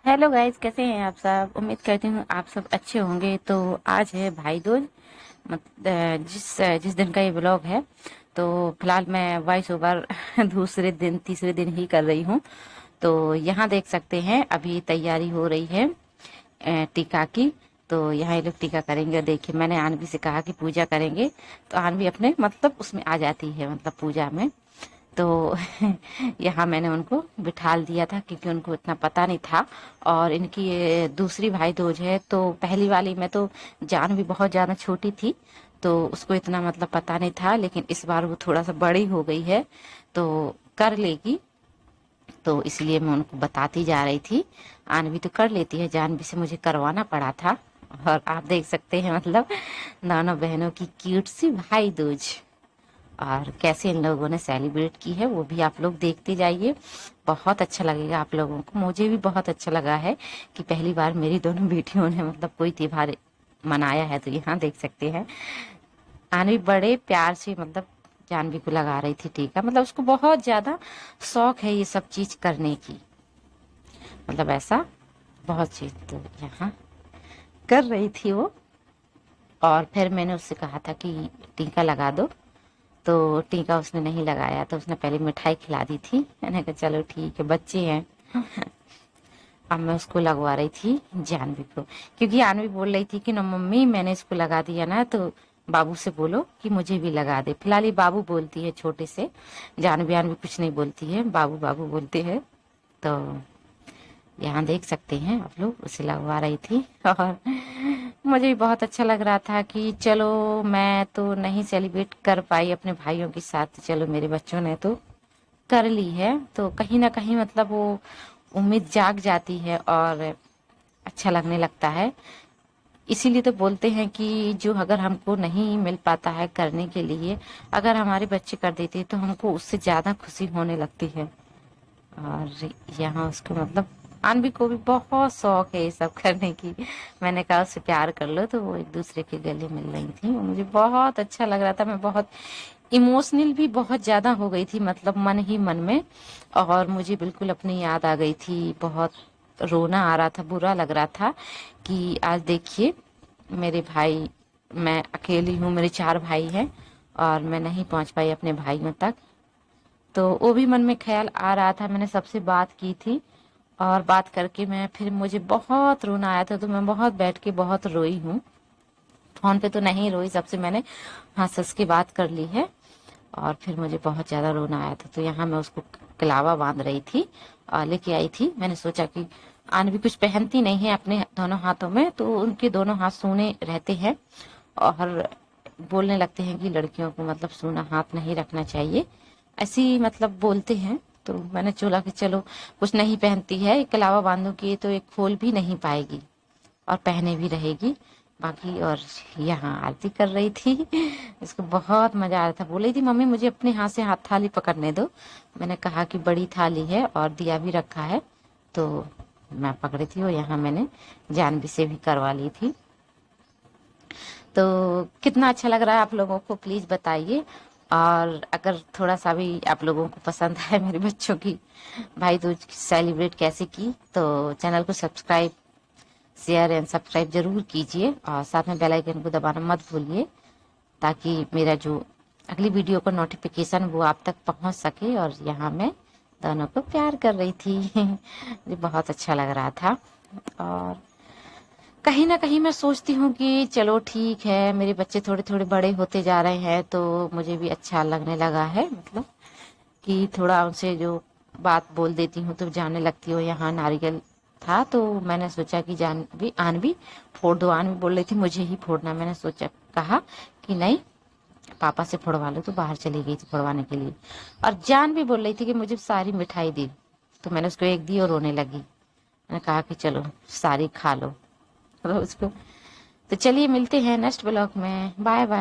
Hello guys, कैसे हैं आप सब। उम्मीद करती हूँ आप सब अच्छे होंगे। तो आज है भाई दूज। जिस दिन का ये ब्लॉग है, तो फिलहाल मैं वॉइस ओवर दूसरे दिन तीसरे दिन ही कर रही हूँ। तो यहाँ देख सकते हैं अभी तैयारी हो रही है टीका की। तो यहाँ ये लोग टीका करेंगे। देखिए, मैंने आनवी से कहा कि पूजा करेंगे, तो आनवी अपने मतलब उसमें आ जाती है, मतलब पूजा में। तो यहाँ मैंने उनको बिठाल दिया था क्योंकि उनको इतना पता नहीं था। और इनकी ये दूसरी भाई दूज है। तो पहली वाली में तो जान भी बहुत ज़्यादा छोटी थी, तो उसको इतना मतलब पता नहीं था। लेकिन इस बार वो थोड़ा सा बड़ी हो गई है, तो कर लेगी। तो इसलिए मैं उनको बताती जा रही थी। आनवी तो कर लेती है, जानवी से मुझे करवाना पड़ा था। और आप देख सकते हैं मतलब दोनों बहनों की क्यूट सी भाई दूज, और कैसे इन लोगों ने सेलिब्रेट की है वो भी आप लोग देखते जाइए। बहुत अच्छा लगेगा आप लोगों को। मुझे भी बहुत अच्छा लगा है कि पहली बार मेरी दोनों बेटियों ने मतलब कोई त्योहार मनाया है। तो यहाँ देख सकते हैं आनवी बड़े प्यार से मतलब जानवी को लगा रही थी टीका। मतलब उसको बहुत ज्यादा शौक है ये सब चीज करने की, मतलब ऐसा बहुत चीज। तो यहाँ कर रही थी वो। और फिर मैंने उससे कहा था कि टीका लगा दो, तो टीका उसने नहीं लगाया। तो उसने पहले मिठाई खिला दी थी। मैंने कहा चलो ठीक है, बच्चे हैं। अब मैं उसको लगवा रही थी जानवी को, क्योंकि जानवी बोल रही थी कि ना मम्मी, मैंने इसको लगा दिया ना, तो बाबू से बोलो कि मुझे भी लगा दे। फिलहाल ये बाबू बोलती है छोटे से, जानवी जानवी कुछ नहीं बोलती है, बाबू बाबू बोलते हैं। तो यहाँ देख सकते हैं आप लोग, उसे लगवा रही थी। और मुझे भी बहुत अच्छा लग रहा था कि चलो, मैं तो नहीं सेलिब्रेट कर पाई अपने भाइयों के साथ, चलो मेरे बच्चों ने तो कर ली है। तो कहीं ना कहीं मतलब वो उम्मीद जाग जाती है और अच्छा लगने लगता है। इसीलिए तो बोलते हैं कि जो अगर हमको नहीं मिल पाता है करने के लिए, अगर हमारे बच्चे कर देते हैं तो हमको उससे ज्यादा खुशी होने लगती है। और यहाँ उसको मतलब अनवी को भी बहुत शौक है ये सब करने की। मैंने कहा उससे प्यार कर लो, तो वो एक दूसरे के गले मिल रही थी। वो मुझे बहुत अच्छा लग रहा था। मैं बहुत इमोशनल भी बहुत ज्यादा हो गई थी, मतलब मन ही मन में। और मुझे बिल्कुल अपनी याद आ गई थी। बहुत रोना आ रहा था, बुरा लग रहा था कि आज देखिए मेरे भाई, मैं अकेली हूँ, मेरे चार भाई हैं और मैं नहीं पहुंच पाई अपने भाइयों तक। तो वो भी मन में ख्याल आ रहा था। मैंने सबसे बात की थी, और बात करके मैं फिर मुझे बहुत रोना आया था। तो मैं बहुत बैठ के बहुत रोई हूँ। फोन पे तो नहीं रोई, सबसे मैंने हंस हंस के बात कर ली है। और फिर मुझे बहुत ज्यादा रोना आया था। तो यहाँ मैं उसको कलावा बांध रही थी और लेके आई थी। मैंने सोचा कि आन भी कुछ पहनती नहीं है अपने दोनों हाथों में, तो उनके दोनों हाथ सूने रहते हैं। और बोलने लगते हैं कि लड़कियों को मतलब सूना हाथ नहीं रखना चाहिए, ऐसी मतलब बोलते हैं। तो मैंने चोला कि चलो, कुछ नहीं पहनती है, एक अलावा बांधू की तो एक खोल भी नहीं पाएगी और पहने भी रहेगी बाकी। और यहाँ आरती कर रही थी। इसको बहुत मजा आ रहा था। बोल रही थी मम्मी मुझे अपने हाथ से हाथ थाली पकड़ने दो। मैंने कहा कि बड़ी थाली है और दिया भी रखा है, तो मैं पकड़ी थी। और यहाँ मैंने जानवी से भी करवा ली थी। तो कितना अच्छा लग रहा है आप लोगों को, प्लीज बताइए। और अगर थोड़ा सा भी आप लोगों को पसंद है मेरे बच्चों की भाई दूज सेलिब्रेट कैसे की, तो चैनल को सब्सक्राइब, शेयर एंड सब्सक्राइब जरूर कीजिए। और साथ में बेल आइकन को दबाना मत भूलिए, ताकि मेरा जो अगली वीडियो का नोटिफिकेशन वो आप तक पहुंच सके। और यहाँ मैं दोनों को प्यार कर रही थी। मुझे बहुत अच्छा लग रहा था। और कहीं ना कहीं मैं सोचती हूँ कि चलो ठीक है, मेरे बच्चे थोड़े थोड़े बड़े होते जा रहे हैं, तो मुझे भी अच्छा लगने लगा है। मतलब कि थोड़ा उनसे जो बात बोल देती हूँ तो जानने लगती हो। यहाँ नारियल था, तो मैंने सोचा कि जान भी आन भी फोड़ दो। आन भी बोल रही थी मुझे ही फोड़ना। मैंने सोचा, कहा कि नहीं, पापा से फोड़वा लो। तो बाहर चली गई थी फोड़वाने के लिए। और जान भी बोल रही थी कि मुझे सारी मिठाई दी। तो मैंने उसको एक दी और रोने लगी। मैंने कहा कि चलो सारी खा लो, तो उसको। तो चलिए मिलते हैं नेक्स्ट ब्लॉग में। Bye bye.